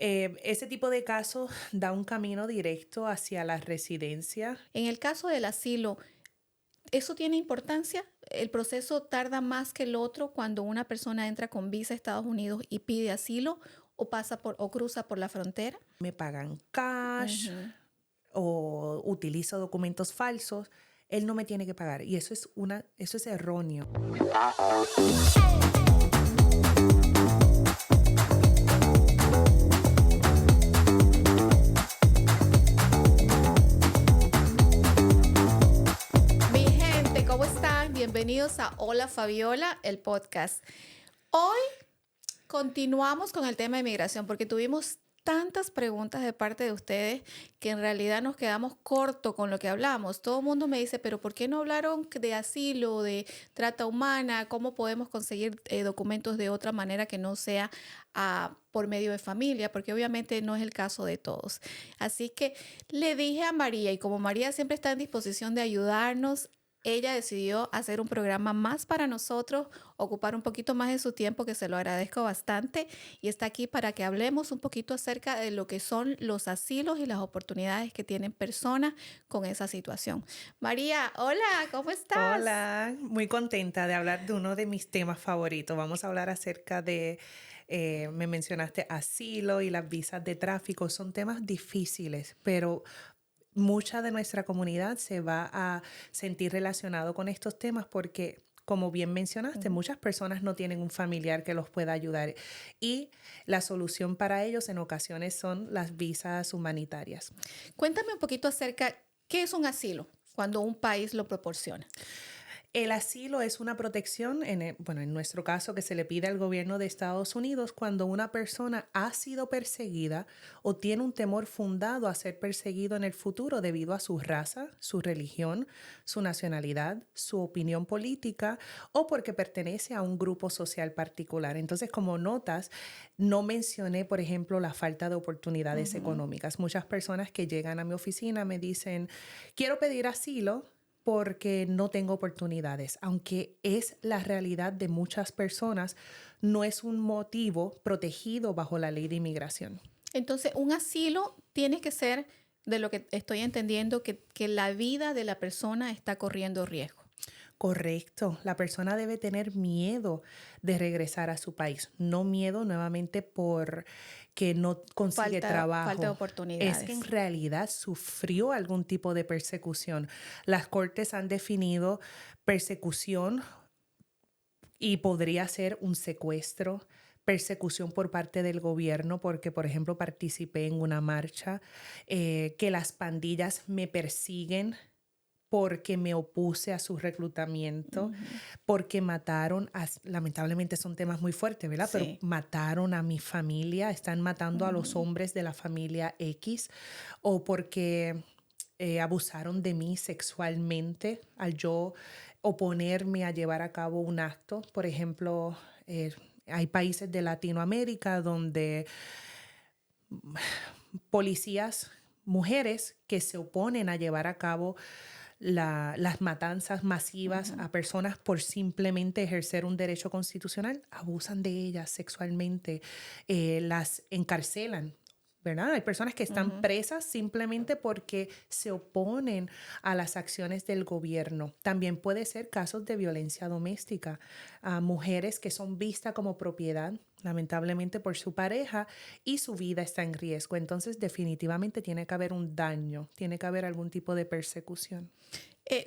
Ese tipo de casos da un camino directo hacia la residencia. En el caso del asilo, ¿eso tiene importancia? ¿El proceso tarda más que el otro cuando una persona entra con visa a Estados Unidos y pide asilo o o cruza por la frontera? Me pagan cash Ujú. o utilizo documentos falsos. Él no me tiene que pagar y eso es erróneo. Mi gente, ¿cómo están? Bienvenidos a Hola Fabiola, el podcast. Hoy continuamos con el tema de migración porque tuvimos tantas preguntas de parte de ustedes que en realidad nos quedamos cortos con lo que hablamos. Todo el mundo me dice, pero ¿por qué no hablaron de asilo, de trata humana? ¿Cómo podemos conseguir documentos de otra manera que no sea por medio de familia? Porque obviamente no es el caso de todos. Así que le dije a María, y como María siempre está en disposición de ayudarnos, ella decidió hacer un programa más para nosotros, ocupar un poquito más de su tiempo, que se lo agradezco bastante, y está aquí para que hablemos un poquito acerca de lo que son los asilos y las oportunidades que tienen personas con esa situación. María, hola, ¿cómo estás? Hola, muy contenta de hablar de uno de mis temas favoritos. Vamos a hablar acerca de, me mencionaste asilo y las visas de tráfico. Son temas difíciles, pero mucha de nuestra comunidad se va a sentir relacionado con estos temas porque, como bien mencionaste, muchas personas no tienen un familiar que los pueda ayudar y la solución para ellos en ocasiones son las visas humanitarias. Cuéntame un poquito acerca, ¿qué es un asilo cuando un país lo proporciona? El asilo es una protección, en nuestro caso, que se le pide al gobierno de Estados Unidos cuando una persona ha sido perseguida o tiene un temor fundado a ser perseguido en el futuro debido a su raza, su religión, su nacionalidad, su opinión política o porque pertenece a un grupo social particular. Entonces, como notas, no mencioné, por ejemplo, la falta de oportunidades económicas. Muchas personas que llegan a mi oficina me dicen, quiero pedir asilo porque no tengo oportunidades. Aunque es la realidad de muchas personas, no es un motivo protegido bajo la ley de inmigración. Entonces, un asilo tiene que ser, de lo que estoy entendiendo, que la vida de la persona está corriendo riesgo. Correcto, la persona debe tener miedo de regresar a su país, no miedo nuevamente por que no consigue Falta de trabajo. Es que en oportunidades. realidad sufrió algún tipo de persecución. Las cortes han definido persecución y podría ser un secuestro, persecución por parte del gobierno, porque, por ejemplo, participé en una marcha, que las pandillas me persiguen porque me opuse a su reclutamiento, Ujú. porque mataron, lamentablemente son temas muy fuertes, ¿verdad? Pero Sí. mataron a mi familia, están matando a los Ujú. hombres de la familia X, o porque abusaron de mí sexualmente al yo oponerme a llevar a cabo un acto. Por ejemplo, hay países de Latinoamérica donde policías, mujeres que se oponen a llevar a cabo las matanzas masivas Ujú. a personas por simplemente ejercer un derecho constitucional, abusan de ellas sexualmente, las encarcelan. ¿Verdad? Hay personas que están Ujú. presas simplemente porque se oponen a las acciones del gobierno. También puede ser casos de violencia doméstica, a mujeres que son vistas como propiedad, lamentablemente por su pareja, y su vida está en riesgo. Entonces, definitivamente tiene que haber un daño, tiene que haber algún tipo de persecución.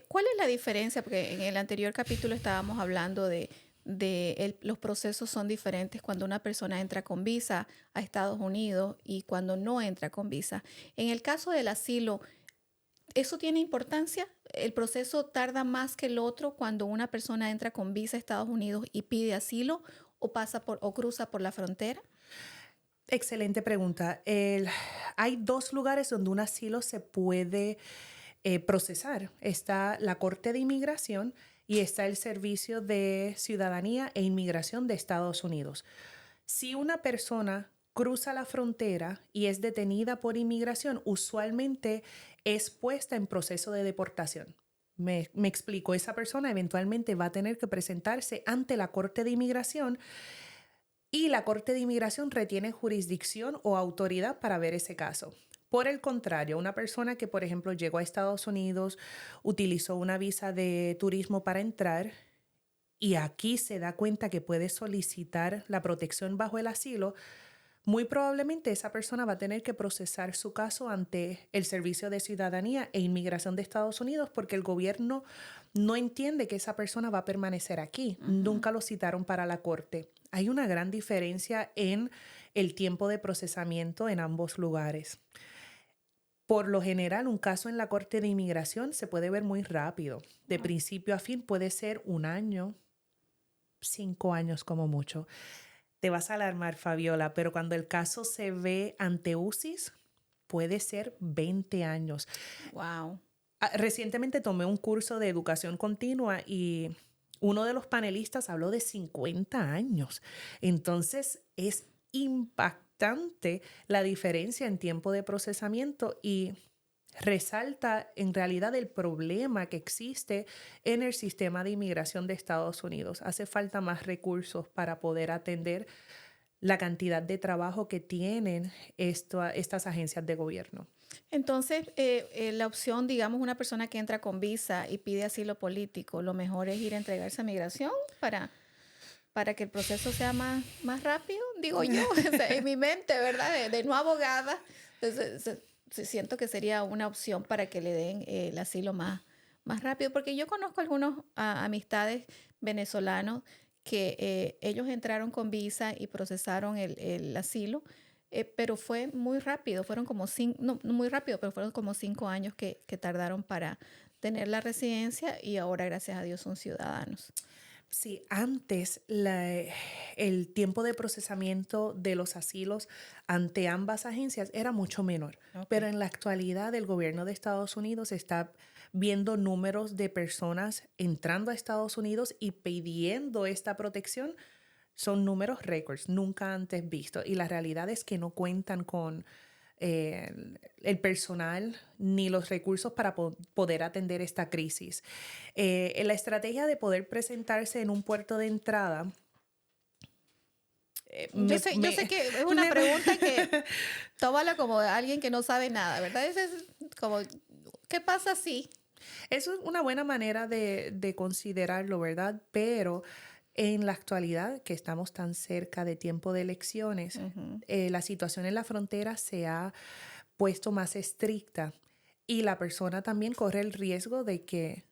¿Cuál es la diferencia? Porque en el anterior capítulo estábamos hablando los procesos son diferentes cuando una persona entra con visa a Estados Unidos y cuando no entra con visa. En el caso del asilo, ¿eso tiene importancia? ¿El proceso tarda más que el otro cuando una persona entra con visa a Estados Unidos y pide asilo o cruza por la frontera? Excelente pregunta. Hay dos lugares donde un asilo se puede procesar. Está la Corte de Inmigración y está el Servicio de Ciudadanía e Inmigración de Estados Unidos. Si una persona cruza la frontera y es detenida por inmigración, usualmente es puesta en proceso de deportación. Me explico, esa persona eventualmente va a tener que presentarse ante la Corte de Inmigración y la Corte de Inmigración retiene jurisdicción o autoridad para ver ese caso. Por el contrario, una persona que, por ejemplo, llegó a Estados Unidos, utilizó una visa de turismo para entrar y aquí se da cuenta que puede solicitar la protección bajo el asilo, muy probablemente esa persona va a tener que procesar su caso ante el Servicio de Ciudadanía e Inmigración de Estados Unidos porque el gobierno no entiende que esa persona va a permanecer aquí. Nunca lo citaron para la corte. Hay una gran diferencia en el tiempo de procesamiento en ambos lugares. Por lo general, un caso en la Corte de Inmigración se puede ver muy rápido. De principio a fin puede ser 1 año, 5 años como mucho. Te vas a alarmar, Fabiola, pero cuando el caso se ve ante UCIS, puede ser 20 años. Wow. Recientemente tomé un curso de educación continua y uno de los panelistas habló de 50 años. Entonces, es impactante la diferencia en tiempo de procesamiento y resalta en realidad el problema que existe en el sistema de inmigración de Estados Unidos. Hace falta más recursos para poder atender la cantidad de trabajo que tienen estas agencias de gobierno. Entonces, la opción, digamos, una persona que entra con visa y pide asilo político, lo mejor es ir a entregarse a migración para que el proceso sea más rápido, digo yo, o sea, en mi mente, ¿verdad? De no abogada, entonces, siento que sería una opción para que le den el asilo más rápido, porque yo conozco algunos amistades venezolanos que ellos entraron con visa y procesaron el asilo, pero fue muy rápido, fueron como no muy rápido, pero fueron como 5 años que tardaron para tener la residencia y ahora, gracias a Dios, son ciudadanos. Sí, antes el tiempo de procesamiento de los asilos ante ambas agencias era mucho menor, pero en la actualidad el gobierno de Estados Unidos está viendo números de personas entrando a Estados Unidos y pidiendo esta protección. Son números récords, nunca antes vistos. Y la realidad es que no cuentan con el personal ni los recursos para poder atender esta crisis. La estrategia de poder presentarse en un puerto de entrada. Yo sé que es una pregunta que tómala como de alguien que no sabe nada, ¿verdad? Es como, ¿qué pasa si? Eso es una buena manera de considerarlo, ¿verdad? Pero en la actualidad, que estamos tan cerca de tiempo de elecciones, la situación en la frontera se ha puesto más estricta y la persona también corre el riesgo de que,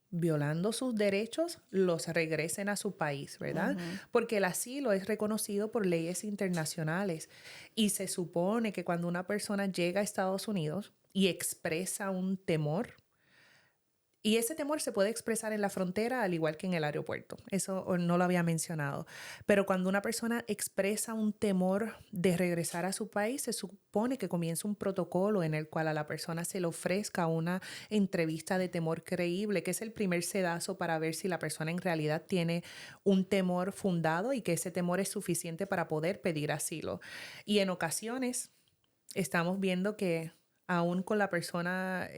violando sus derechos, los regresen a su país, ¿verdad? Porque el asilo es reconocido por leyes internacionales y se supone que cuando una persona llega a Estados Unidos y expresa un temor, y ese temor se puede expresar en la frontera al igual que en el aeropuerto. Eso no lo había mencionado. Pero cuando una persona expresa un temor de regresar a su país, se supone que comienza un protocolo en el cual a la persona se le ofrezca una entrevista de temor creíble, que es el primer sedazo para ver si la persona en realidad tiene un temor fundado y que ese temor es suficiente para poder pedir asilo. Y en ocasiones estamos viendo que aún con la persona...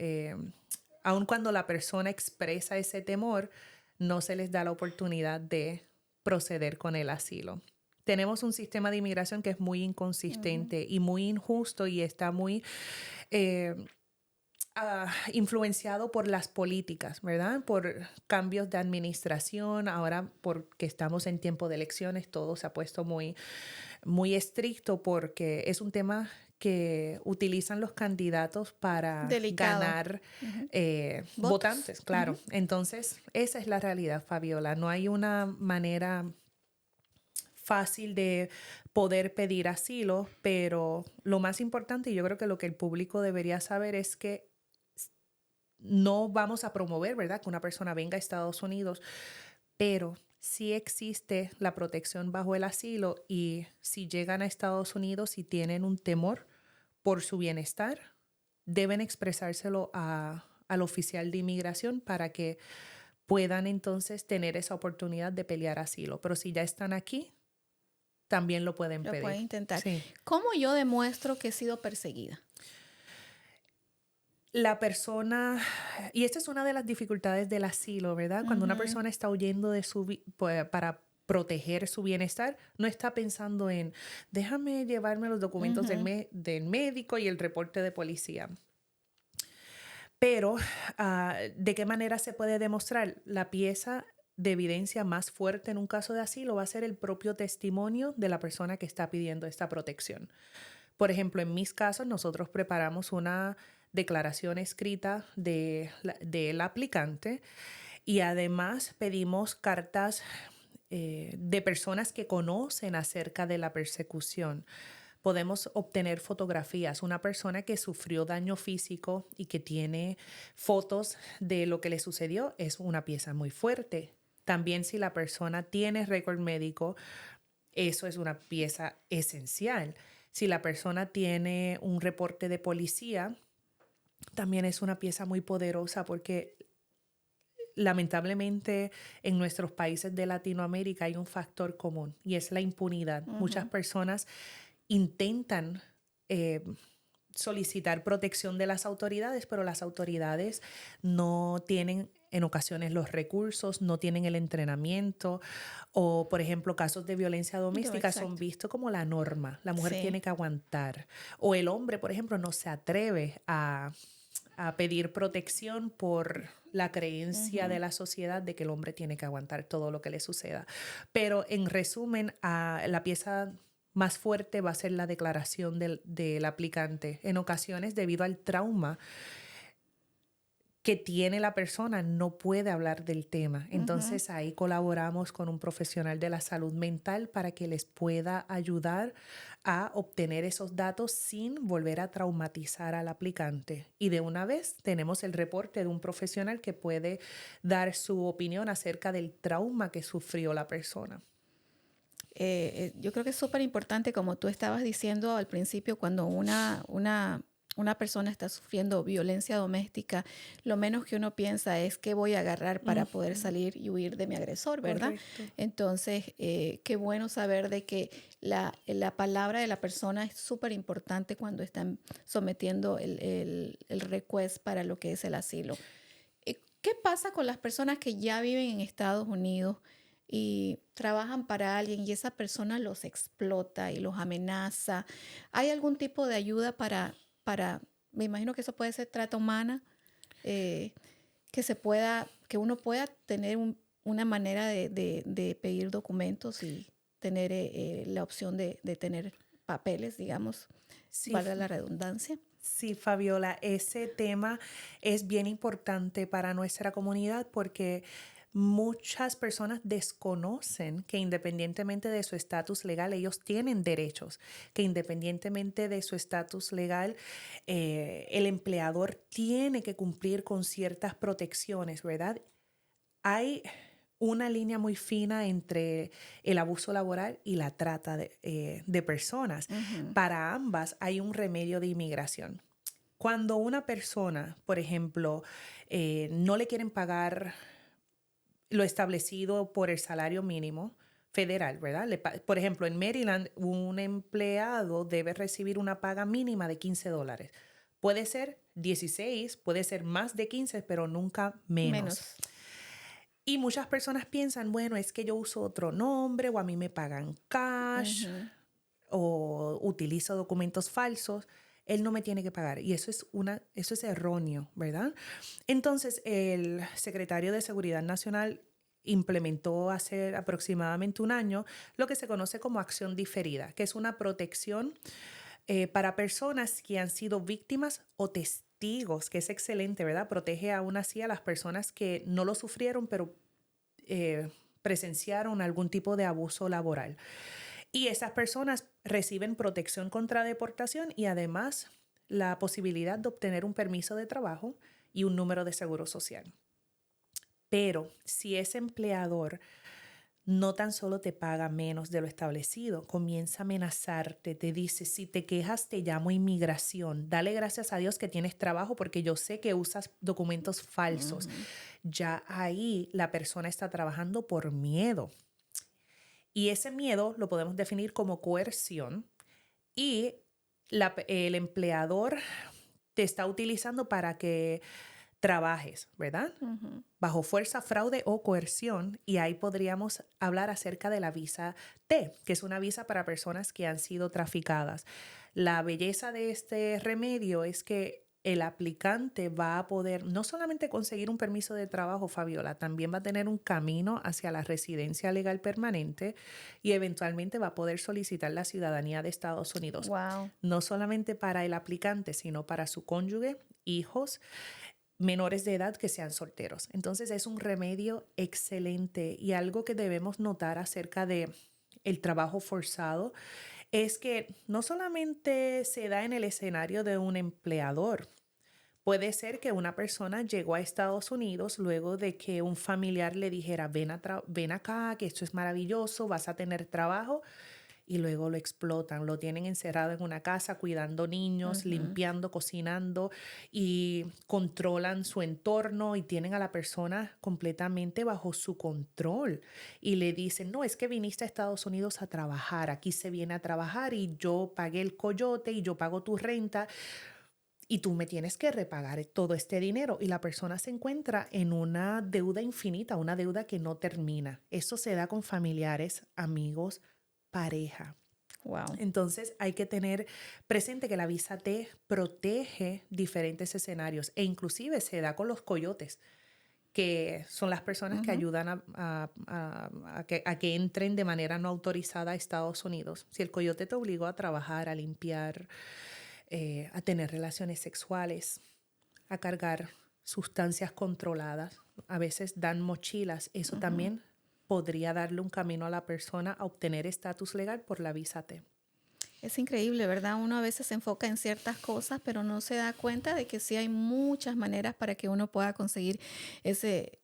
aun cuando la persona expresa ese temor, no se les da la oportunidad de proceder con el asilo. Tenemos un sistema de inmigración que es muy inconsistente y muy injusto y está muy influenciado por las políticas, ¿verdad? Por cambios de administración. Ahora, porque estamos en tiempo de elecciones, todo se ha puesto muy, muy estricto porque es un tema que utilizan los candidatos para Delicado. ganar votantes, claro. Entonces, esa es la realidad, Fabiola. No hay una manera fácil de poder pedir asilo, pero lo más importante, y yo creo que lo que el público debería saber es que no vamos a promover, ¿verdad?, que una persona venga a Estados Unidos, pero sí existe la protección bajo el asilo y si llegan a Estados Unidos y tienen un temor por su bienestar, deben expresárselo al oficial de inmigración para que puedan entonces tener esa oportunidad de pelear asilo. Pero si ya están aquí, también lo pueden pedir. Lo pueden intentar. Sí. ¿Cómo yo demuestro que he sido perseguida? La persona, y esta es una de las dificultades del asilo, ¿verdad? Cuando una persona está huyendo de para proteger su bienestar, no está pensando en, déjame llevarme los documentos del médico y el reporte de policía. Pero, ¿de qué manera se puede demostrar? La pieza de evidencia más fuerte en un caso de asilo va a ser el propio testimonio de la persona que está pidiendo esta protección. Por ejemplo, en mis casos, nosotros preparamos una declaración escrita del aplicante y además pedimos cartas de personas que conocen acerca de la persecución. Podemos obtener fotografías. Una persona que sufrió daño físico y que tiene fotos de lo que le sucedió es una pieza muy fuerte. También si la persona tiene récord médico, eso es una pieza esencial. Si la persona tiene un reporte de policía, también es una pieza muy poderosa porque lamentablemente en nuestros países de Latinoamérica hay un factor común y es la impunidad. Muchas personas intentan solicitar protección de las autoridades, pero las autoridades no tienen en ocasiones los recursos, no tienen el entrenamiento o, por ejemplo, casos de violencia doméstica son vistos como la norma. La mujer tiene que aguantar. O el hombre, por ejemplo, no se atreve a pedir protección por la creencia de la sociedad de que el hombre tiene que aguantar todo lo que le suceda. Pero en resumen, la pieza más fuerte va a ser la declaración del aplicante. En ocasiones, debido al trauma que tiene la persona, no puede hablar del tema. Entonces ahí colaboramos con un profesional de la salud mental para que les pueda ayudar a obtener esos datos sin volver a traumatizar al aplicante. Y de una vez tenemos el reporte de un profesional que puede dar su opinión acerca del trauma que sufrió la persona. Yo creo que es súper importante, como tú estabas diciendo al principio, cuando una persona está sufriendo violencia doméstica, lo menos que uno piensa es qué voy a agarrar para poder salir y huir de mi agresor, ¿verdad? Correcto. Entonces, qué bueno saber de que la palabra de la persona es súper importante cuando están sometiendo el request para lo que es el asilo. ¿Qué pasa con las personas que ya viven en Estados Unidos y trabajan para alguien y esa persona los explota y los amenaza? ¿Hay algún tipo de ayuda me imagino que eso puede ser trata humana, eh, que uno pueda tener una manera de pedir documentos y tener la opción de tener papeles, digamos, Sí, valga la redundancia? sí, Fabiola, ese tema es bien importante para nuestra comunidad porque muchas personas desconocen que independientemente de su estatus legal, ellos tienen derechos, que independientemente de su estatus legal, el empleador tiene que cumplir con ciertas protecciones, ¿verdad? Hay una línea muy fina entre el abuso laboral y la trata de personas. Para ambas hay un remedio de inmigración. Cuando una persona, por ejemplo, no le quieren pagar lo establecido por el salario mínimo federal, ¿verdad? Por ejemplo, en Maryland, un empleado debe recibir una paga mínima de $15. Puede ser 16, puede ser más de 15, pero nunca menos. Y muchas personas piensan, bueno, es que yo uso otro nombre o a mí me pagan cash o utilizo documentos falsos. Él no me tiene que pagar. Y eso es erróneo, ¿verdad? Entonces, el secretario de Seguridad Nacional implementó hace aproximadamente un año lo que se conoce como acción diferida, que es una protección para personas que han sido víctimas o testigos, que es excelente, ¿verdad? Protege aún así a las personas que no lo sufrieron, pero presenciaron algún tipo de abuso laboral. Y esas personas reciben protección contra deportación y además la posibilidad de obtener un permiso de trabajo y un número de seguro social. Pero si ese empleador no tan solo te paga menos de lo establecido, comienza a amenazarte, te dice, si te quejas te llamo a inmigración, dale gracias a Dios que tienes trabajo porque yo sé que usas documentos falsos. Ya ahí la persona está trabajando por miedo. Y ese miedo lo podemos definir como coerción y el empleador te está utilizando para que trabajes, ¿verdad? Ujú. Bajo fuerza, fraude o coerción, y ahí podríamos hablar acerca de la visa T, que es una visa para personas que han sido traficadas. La belleza de este remedio es que el aplicante va a poder no solamente conseguir un permiso de trabajo, Fabiola, también va a tener un camino hacia la residencia legal permanente y eventualmente va a poder solicitar la ciudadanía de Estados Unidos, Wow. no solamente para el aplicante, sino para su cónyuge, hijos, menores de edad que sean solteros. Entonces es un remedio excelente, y algo que debemos notar acerca de el trabajo forzado es que no solamente se da en el escenario de un empleador. Puede ser que una persona llegó a Estados Unidos luego de que un familiar le dijera, ven acá, que esto es maravilloso, vas a tener trabajo, y luego lo explotan, lo tienen encerrado en una casa cuidando niños, Ujú. limpiando, cocinando, y controlan su entorno y tienen a la persona completamente bajo su control. Y le dicen, no, es que viniste a Estados Unidos a trabajar, aquí se viene a trabajar y yo pagué el coyote y yo pago tu renta y tú me tienes que repagar todo este dinero. Y la persona se encuentra en una deuda infinita, una deuda que no termina. Eso se da con familiares, amigos, pareja. Wow. Entonces hay que tener presente que la visa T protege diferentes escenarios, e inclusive se da con los coyotes, que son las personas que Ujú. ayudan a que entren de manera no autorizada a Estados Unidos. Si el coyote te obligó a trabajar, a limpiar, a tener relaciones sexuales, a cargar sustancias controladas, a veces dan mochilas, eso Ujú. también podría darle un camino a la persona a obtener estatus legal por la visa T. Es increíble, ¿verdad? Uno a veces se enfoca en ciertas cosas, pero no se da cuenta de que sí hay muchas maneras para que uno pueda conseguir ese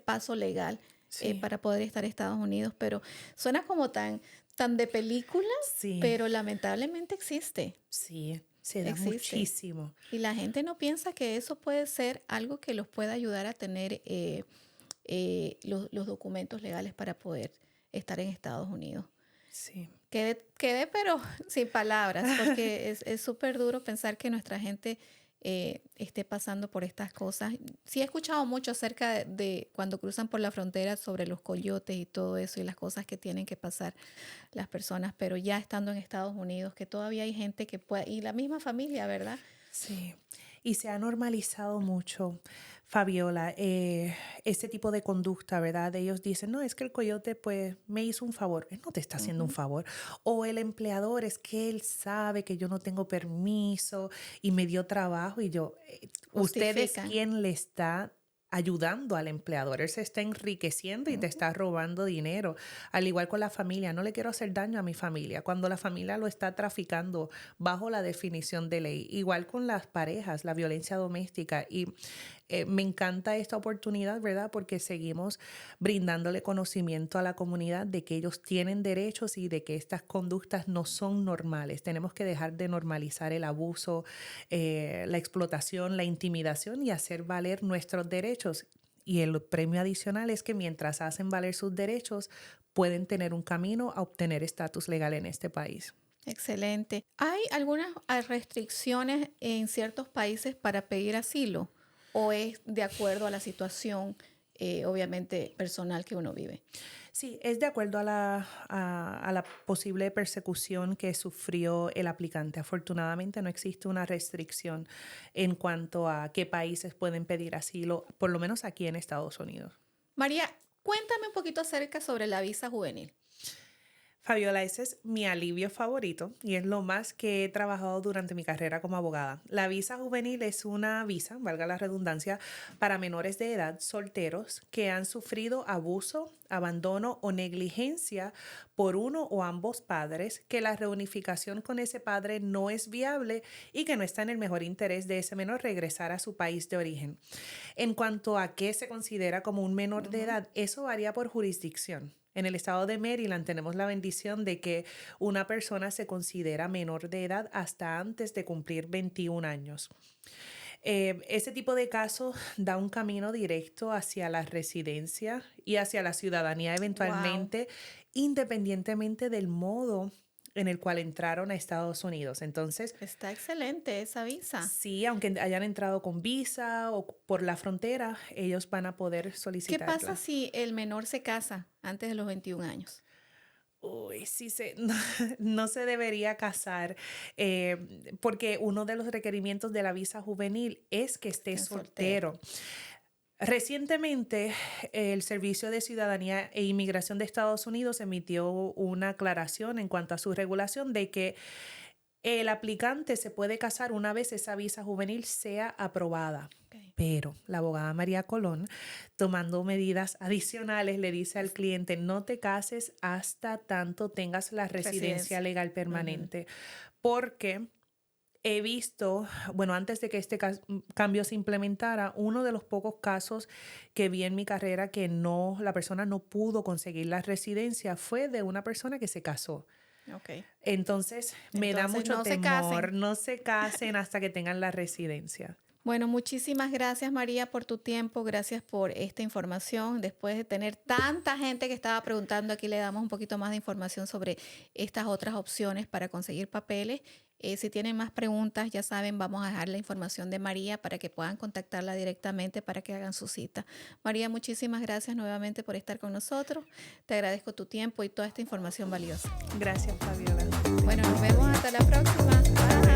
paso legal Sí, para poder estar en Estados Unidos. Pero suena como tan de película, sí, pero lamentablemente existe, sí, se da existe. muchísimo. Y la gente no piensa que eso puede ser algo que los pueda ayudar a tener los documentos legales para poder estar en Estados Unidos. Sí. Quedé pero sin palabras, porque es súper duro pensar que nuestra gente esté pasando por estas cosas. Sí he escuchado mucho acerca de cuando cruzan por la frontera sobre los coyotes y todo eso y las cosas que tienen que pasar las personas, pero ya estando en Estados Unidos, que todavía hay gente que puede, y la misma familia, ¿verdad? Sí, y se ha normalizado mucho, Fabiola, este tipo de conducta, ¿verdad? Ellos dicen, no, es que el coyote pues me hizo un favor. Él no te está haciendo un Ujú. favor. O el empleador, es que él sabe que yo no tengo permiso y me dio trabajo, y yo, usted es Justifican. quien le está ayudando al empleador. Él se está enriqueciendo y te Ujú. está robando dinero. Al igual con la familia, no le quiero hacer daño a mi familia cuando la familia lo está traficando bajo la definición de ley. Igual con las parejas, la violencia doméstica. Y me encanta esta oportunidad, ¿verdad? Porque seguimos brindándole conocimiento a la comunidad de que ellos tienen derechos y de que estas conductas no son normales. Tenemos que dejar de normalizar el abuso, la explotación, la intimidación, y hacer valer nuestros derechos. Y el premio adicional es que mientras hacen valer sus derechos, pueden tener un camino a obtener estatus legal en este país. Excelente. ¿Hay algunas restricciones en ciertos países para pedir asilo o es de acuerdo a la situación, obviamente, personal que uno vive? Sí, es de acuerdo a la posible persecución que sufrió el aplicante. Afortunadamente no existe una restricción en cuanto a qué países pueden pedir asilo, por lo menos aquí en Estados Unidos. María, cuéntame un poquito acerca sobre la visa juvenil. Fabiola, ese es mi alivio favorito y es lo más que he trabajado durante mi carrera como abogada. La visa juvenil es una visa, valga la redundancia, para menores de edad solteros que han sufrido abuso, abandono o negligencia por uno o ambos padres, que la reunificación con ese padre no es viable y que no está en el mejor interés de ese menor regresar a su país de origen. En cuanto a qué se considera como un menor de Ujú. edad, eso varía por jurisdicción. En el estado de Maryland tenemos la bendición de que una persona se considera menor de edad hasta antes de cumplir 21 años. Ese tipo de casos da un camino directo hacia la residencia y hacia la ciudadanía Wow. eventualmente, independientemente del modo en el cual entraron a Estados Unidos. Entonces, Está excelente esa visa. sí, aunque hayan entrado con visa o por la frontera, ellos van a poder ¿Qué solicitarla. pasa si el menor se casa antes de los 21 años? Uy, sí no se debería casar porque uno de los requerimientos de la visa juvenil es que esté Estén solteros. soltero. Recientemente, el Servicio de Ciudadanía e Inmigración de Estados Unidos emitió una aclaración en cuanto a su regulación de que el aplicante se puede casar una vez esa visa juvenil sea aprobada. Okay. Pero la abogada María Colón, tomando medidas adicionales, le dice al cliente, no te cases hasta tanto tengas la residencia legal permanente. Porque he visto, bueno, antes de que este cambio se implementara, uno de los pocos casos que vi en mi carrera que la persona no pudo conseguir la residencia fue de una persona que se casó. Okay. Entonces me da mucho no se temor, casen. no se casen hasta que tengan la residencia. Bueno, muchísimas gracias María por tu tiempo, gracias por esta información. Después de tener tanta gente que estaba preguntando, aquí le damos un poquito más de información sobre estas otras opciones para conseguir papeles. Si tienen más preguntas, ya saben, vamos a dejar la información de María para que puedan contactarla directamente para que hagan su cita. María, muchísimas gracias nuevamente por estar con nosotros. Te agradezco tu tiempo y toda esta información valiosa. Gracias, Fabiola. Bueno, nos vemos hasta la próxima. Bye.